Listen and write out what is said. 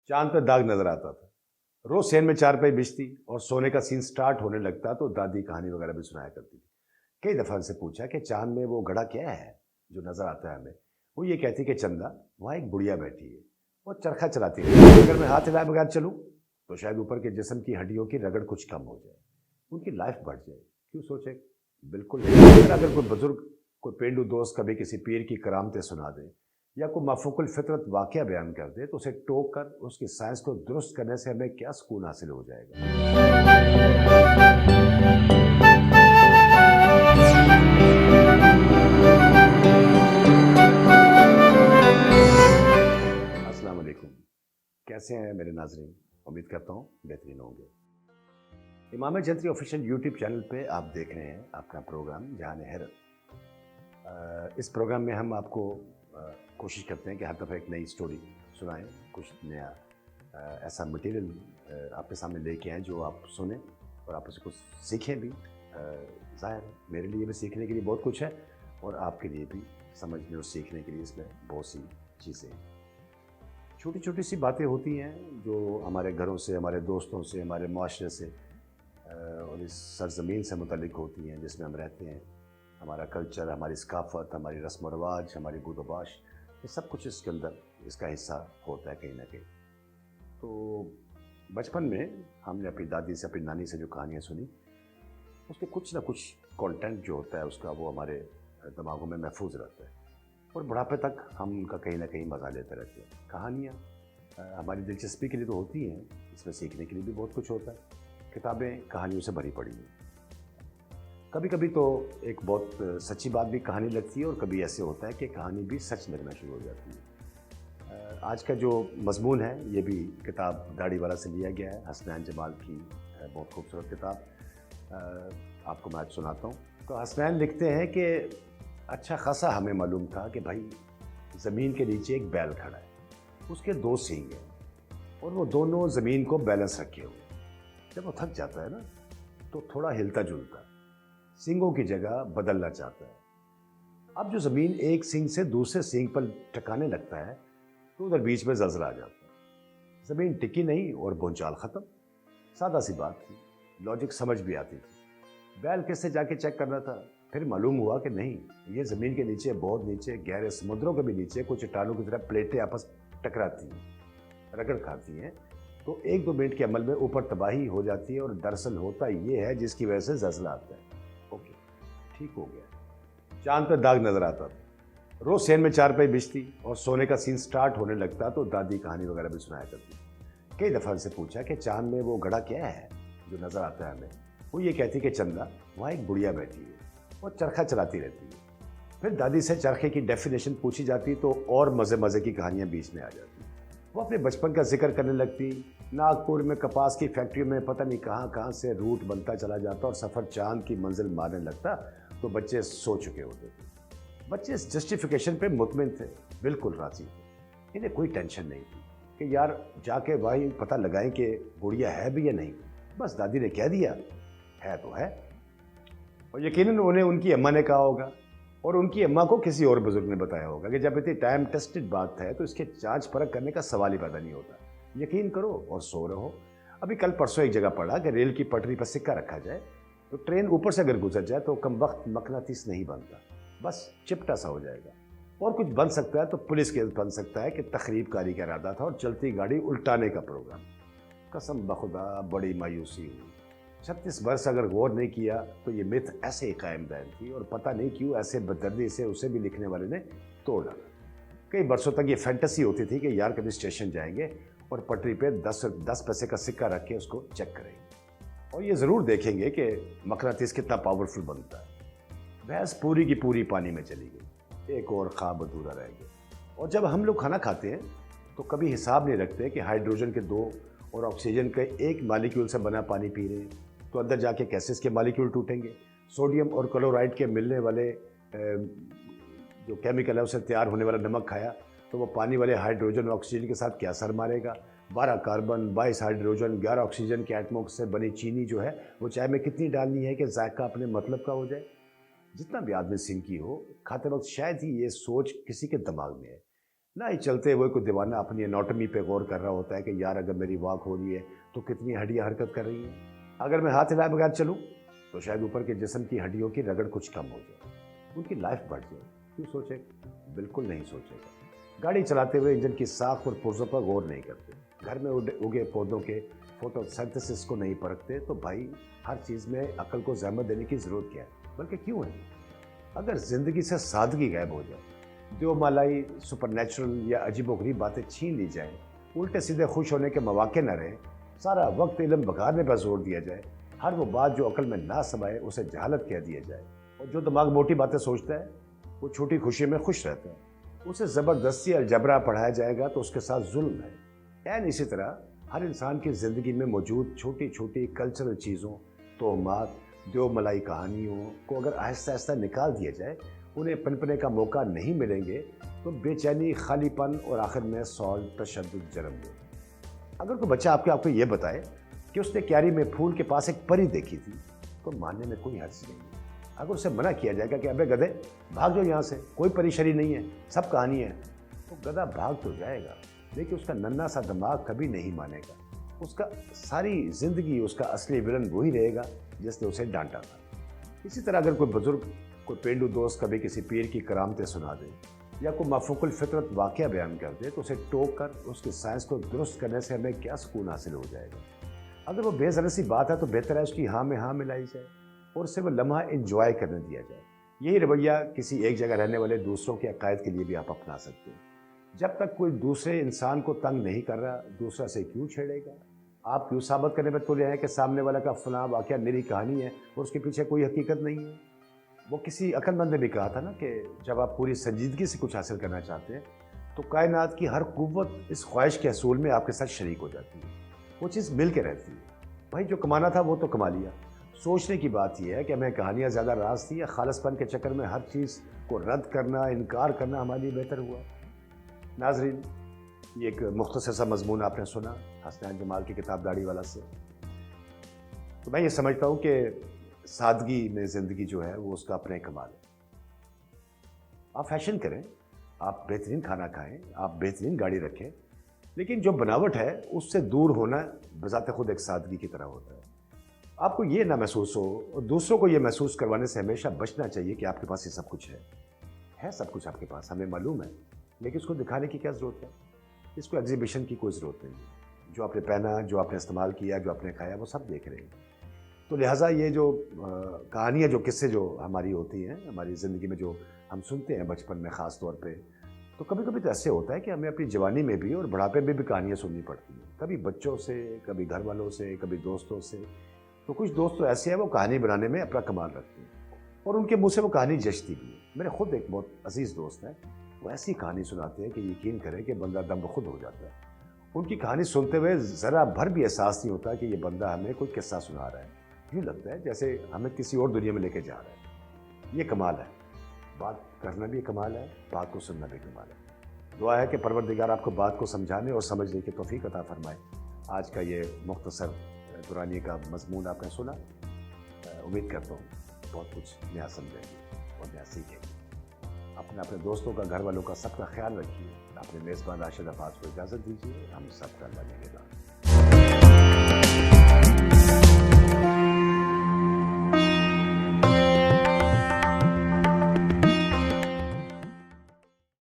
चांद पे दाग नजर आता था। रोज सेन में चारपाई बिछती और सोने का सीन स्टार्ट होने लगता तो दादी कहानी वगैरह भी सुनाया करती थी। कई दफा उनसे पूछा कि चांद में वो घड़ा क्या है जो नजर आता है हमें। वो ये कहती कि चंदा, वहाँ एक बुढ़िया बैठी है और चरखा चलाती है। अगर मैं हाथ हिलाए बगैर चलूँ तो शायद ऊपर के जिस्म की हड्डियों की रगड़ कुछ कम हो जाए, उनकी लाइफ बढ़ जाए। क्यों सोचे? बिल्कुल नहीं। अगर कोई बुजुर्ग, कोई पेंडू दोस्त कभी किसी पीर की करामतें सुना दे या कोई मफूकुल फितरत वाकया बयान कर दे तो उसे टोक कर उसकी साइंस को दुरुस्त करने से हमें क्या सुकून हासिल हो जाएगा। अस्सलाम वालेकुम। कैसे हैं मेरे नाजरीन? उम्मीद करता हूँ बेहतरीन होंगे। इमाम जंतरी ऑफिशियल यूट्यूब चैनल पे आप देख रहे हैं अपना प्रोग्राम जहान हैरत। इस प्रोग्राम में हम आपको कोशिश करते हैं कि हर दफ़ा एक नई स्टोरी सुनाएं, कुछ नया ऐसा मटेरियल आपके सामने लेके आएँ जो आप सुने और आप उसे कुछ सीखें भी। ज़ाहिर है मेरे लिए भी सीखने के लिए बहुत कुछ है और आपके लिए भी समझने और सीखने के लिए इसमें बहुत सी चीज़ें हैं। छोटी छोटी सी बातें होती हैं जो हमारे घरों से, हमारे दोस्तों से, हमारे माशरे से और इस सरज़मीन से मुतल्लिक होती हैं जिसमें हम रहते हैं। हमारा कल्चर, हमारी सकाफ़त, हमारी रस्म व रवाज, हमारी बुदोबाश, ये सब कुछ इसके अंदर इसका हिस्सा होता है कहीं ना कहीं। तो बचपन में हमने अपनी दादी से, अपनी नानी से जो कहानियाँ सुनी, उसके कुछ ना कुछ कंटेंट जो होता है उसका वो हमारे दिमागों में महफूज रहता है और बुढ़ापे तक हम उनका कहीं ना कहीं मज़ा लेते रहते हैं। कहानियाँ हमारी दिलचस्पी के लिए तो होती हैं, इसमें सीखने के लिए भी बहुत कुछ होता है। किताबें कहानियों से भरी पड़ी हैं। कभी कभी तो एक बहुत सच्ची बात भी कहानी लगती है और कभी ऐसे होता है कि कहानी भी सच लगना शुरू हो जाती है। आज का जो मजमून है ये भी किताब दाढ़ी वाला से लिया गया है, हसनैन जमाल की बहुत खूबसूरत किताब। आपको मैं आज सुनाता हूँ। तो हसनैन लिखते हैं कि अच्छा खासा हमें मालूम था कि भाई ज़मीन के नीचे एक बैल खड़ा है, उसके दो सींग हैं और वो दोनों ज़मीन को बैलेंस रखे हुए। जब वो थक जाता है ना तो थोड़ा हिलता जुलता है, सींगों की जगह बदलना चाहता है। अब जो ज़मीन एक सींग से दूसरे सींग पर टकराने लगता है तो उधर बीच में जलजला आ जाता है। ज़मीन टिकी नहीं और भूचाल ख़त्म। सादा सी बात थी, लॉजिक समझ भी आती थी। बैल किससे जाके चेक करना था? फिर मालूम हुआ कि नहीं, ये ज़मीन के नीचे, बहुत नीचे, गहरे समुद्रों के भी नीचे कुछ चट्टानों की तरह प्लेटें आपस टकराती हैं, रगड़ खाती हैं। तो एक दो मिनट के अमल में ऊपर तबाही हो जाती है और दरअसल होता ये है जिसकी वजह से जलजला आता है। ओके, ठीक हो गया। चांद पे दाग नजर आता था। रोज सेन में चारपाई बिछती और सोने का सीन स्टार्ट होने लगता तो दादी कहानी वगैरह भी सुनाया करती। कई दफ़ा उनसे पूछा कि चांद में वो घड़ा क्या है जो नजर आता है हमें। वो ये कहती कि चंदा, वहाँ एक बुढ़िया बैठी है और चरखा चलाती रहती है। फिर दादी से चरखे की डेफिनेशन पूछी जाती तो और मज़े मज़े की कहानियाँ बीच में आ जाती। वो अपने बचपन का जिक्र करने लगती। नागपुर में कपास की फैक्ट्री में पता नहीं कहाँ कहाँ से रूट बनता चला जाता और सफ़र चांद की मंजिल मारने लगता तो बच्चे सो चुके होते थे। बच्चे इस जस्टिफिकेशन पे मुतमिन थे, बिल्कुल राजी थे। इन्हें कोई टेंशन नहीं थी कि यार जाके भाई पता लगाएं कि गुड़िया है भी या नहीं। बस दादी ने कह दिया है तो है। और यकीनन उन्हें उनकी अम्मा ने कहा होगा और उनकी अम्मा को किसी और बुजुर्ग ने बताया होगा कि जब इतनी टाइम टेस्टेड बात है तो इसके जांच परख करने का सवाल ही पैदा नहीं होता। यकीन करो और सो रहो। अभी कल परसों एक जगह पढ़ा कि रेल की पटरी पर सिक्का रखा जाए तो ट्रेन ऊपर से अगर गुजर जाए तो कम वक्त मकनातीस नहीं बनता, बस चिपटा सा हो जाएगा। और कुछ बन सकता है तो पुलिस केस बन सकता है कि तखरीबकारी का इरादा था और चलती गाड़ी उल्टाने का प्रोग्राम। कसम बखुदा बड़ी मायूसी हुई। 36 वर्ष अगर गौर नहीं किया तो ये मिथ ऐसे ही कायम दायम थी और पता नहीं क्यों ऐसे बेदर्दी से उसे भी लिखने वाले ने तोड़ डाला। कई वर्षों तक ये फैंटेसी होती थी कि यार कभी स्टेशन जाएंगे और पटरी पे 10 पैसे का सिक्का रख के उसको चेक करेंगे और ये ज़रूर देखेंगे कि मकनातीस कितना पावरफुल बनता है। भैंस पूरी की पूरी पानी में चली गई, एक और ख्वाब अधूरा रह गया। और जब हम लोग खाना खाते हैं तो कभी हिसाब नहीं रखते कि हाइड्रोजन के 2 और ऑक्सीजन के 1 मालिक्यूल से बना पानी पी रहे हैं तो अंदर जाके कैसे इसके मालिक्यूल टूटेंगे। सोडियम और क्लोराइड के मिलने वाले जो केमिकल है उससे तैयार होने वाला नमक खाया तो वो पानी वाले हाइड्रोजन और ऑक्सीजन के साथ क्या असर मारेगा। 12 कार्बन, 22 हाइड्रोजन, 11 ऑक्सीजन के एटमों से बनी चीनी जो है वो चाय में कितनी डालनी है कि जायका अपने मतलब का हो जाए। जितना भी आदमी सिंकी हो, खाते वक्त शायद ही ये सोच किसी के दिमाग में है, ना ही चलते हुए कोई दीवाना अपनी एनाटॉमी पे गौर कर रहा होता है कि यार अगर मेरी वॉक हो रही है तो कितनी हड्डियाँ हरकत कर रही हैं, अगर मैं हाथ हिलाए बगैर चलूँ तो शायद ऊपर के जिस्म की हड्डियों की रगड़ कुछ कम हो जाए, उनकी लाइफ बढ़ जाए। क्यों सोचेगा? बिल्कुल नहीं सोचेगा। गाड़ी चलाते हुए इंजन की साख और पुर्जों पर गौर नहीं करते, घर में उगे पौधों के फोटोसिंथेसिस को नहीं परखते, तो भाई हर चीज़ में अकल को ज़हमत देने की ज़रूरत क्या है? बल्कि क्यों है? अगर ज़िंदगी से सादगी गायब हो जाए, देवमालाई सुपरनैचुरल या अजीबोगरीब बातें छीन ली जाए, उल्टे सीधे खुश होने के मौके न रहे, सारा वक्त इल्म बघारने पर जोर दिया जाए, हर वो बात जो अकल में ना समाए उसे जहालत कह दिया जाए, और जो दिमाग मोटी बातें सोचता है वो छोटी खुशी में खुश रहता है, उसे ज़बरदस्ती अलजबरा पढ़ाया जाएगा तो उसके साथ जुल्म है। एन इसी तरह हर इंसान की ज़िंदगी में मौजूद छोटी छोटी कल्चरल चीज़ों, तोहमात, देवमलाई कहानियों को अगर आहिस्ता आहिस्ता निकाल दिया जाए, उन्हें पनपने का मौका नहीं मिलेंगे, तो बेचैनी, खालीपन और आखिर में सौल तशद्दुद जन्म दे। अगर कोई बच्चा आपको ये बताए कि उसने क्यारी में फूल के पास एक परी देखी थी, तो मानने में कोई हर्ज नहीं है। अगर उसे मना किया जाएगा कि अबे गधे भाग जाओ यहाँ से, कोई परेशानी नहीं है, सब कहानी है, तो गधा भाग तो जाएगा, लेकिन उसका नन्हा सा दिमाग कभी नहीं मानेगा। उसका सारी ज़िंदगी उसका असली विलन वही रहेगा जिसने उसे डांटा था। इसी तरह अगर कोई बुजुर्ग, कोई पेंडू दोस्त कभी किसी पीर की करामतें सुना दे या कोई माफूकुल फितरत वाक़या बयान कर दे, तो उसे टोक कर उसकी साइंस को दुरुस्त करने से हमें क्या सुकून हासिल हो जाएगा? अगर वो बेज़रा सी बात है तो बेहतर है उसकी हाँ में हाँ मिलाई जाए और उसे वो लम्हा एंजॉय करने दिया जाए। यही रवैया किसी एक जगह रहने वाले दूसरों के अकायद के लिए भी आप अपना सकते हैं। जब तक कोई दूसरे इंसान को तंग नहीं कर रहा, दूसरा से क्यों छेड़ेगा? आप क्यों साबित करने पर तुले हैं कि सामने वाला का फलां वाक़या मेरी कहानी है और उसके पीछे कोई हकीकत नहीं है? वो किसी अक्लमंद ने भी कहा था ना कि जब आप पूरी संजीदगी से कुछ हासिल करना चाहते हैं तो कायनात की हर कुव्वत इस ख्वाहिश के हसूल में आपके साथ शरीक हो जाती है, वो चीज़ मिल के रहती है। भाई जो कमाना था वो तो कमा लिया। सोचने की बात यह है कि हमें कहानियाँ ज़्यादा राज थी या खालिसपन के चक्कर में हर चीज़ को रद्द करना, इनकार करना हमारे लिए बेहतर हुआ? नाजरीन, ये एक मुख्तसर सा मजमून आपने सुना हसनैन जमाल की किताब दाढ़ी वाला से। तो मैं ये समझता हूँ कि सादगी में ज़िंदगी जो है वो उसका अपना ही कमाल है। आप फैशन करें, आप बेहतरीन खाना खाएं, आप बेहतरीन गाड़ी रखें, लेकिन जो बनावट है उससे दूर होना बज़ाते खुद एक सादगी की तरह होता है। आपको ये ना महसूस हो और दूसरों को ये महसूस करवाने से हमेशा बचना चाहिए कि आपके पास ये सब कुछ है सब कुछ आपके पास, हमें मालूम है, लेकिन इसको दिखाने की क्या ज़रूरत है? इसको एग्जीबिशन की कोई ज़रूरत नहीं है। जो आपने पहना, जो आपने इस्तेमाल किया, जो आपने खाया, वो सब देख रहे हैं। तो लिहाजा ये जो कहानियाँ, जो किस्से जो हमारी होती हैं हमारी ज़िंदगी में, जो हम सुनते हैं बचपन में ख़ास तौर पे, तो कभी कभी तो ऐसे होता है कि हमें अपनी जवानी में भी और बुढ़ापे में भी कहानियाँ सुननी पड़ती हैं, कभी बच्चों से, कभी घर वालों से, कभी दोस्तों से। तो कुछ दोस्त तो ऐसे हैं वो कहानी बनाने में अपना कमाल रखते हैं और उनके मुँह से वो कहानी जचती भी है। मेरे खुद एक बहुत अजीज़ दोस्त हैं, वो ऐसी कहानी सुनाते हैं कि यकीन करें कि बंदा दम खुद हो जाता है। उनकी कहानी सुनते हुए ज़रा भर भी एहसास नहीं होता कि ये बंदा हमें कोई किस्सा सुना रहा है। यूँ लगता है जैसे हमें किसी और दुनिया में लेके जा रहा है। ये कमाल है, बात करना भी कमाल है, बात को सुनना भी कमाल है। दुआ है कि परवरदिगार आपको बात को समझाने और समझने की तौफीक अता फरमाए। आज का ये मुख्तसर दुरानी का मजमून आपने सुना, उम्मीद करता हूँ बहुत कुछ नया समझेंगे और नया सीखेंगे। अपने दोस्तों का, घर वालों का, सबका ख्याल रखिए। अपने मेज़बान राशिद अब्बास को इजाज़त दीजिए। हम सबका अल्लाह ने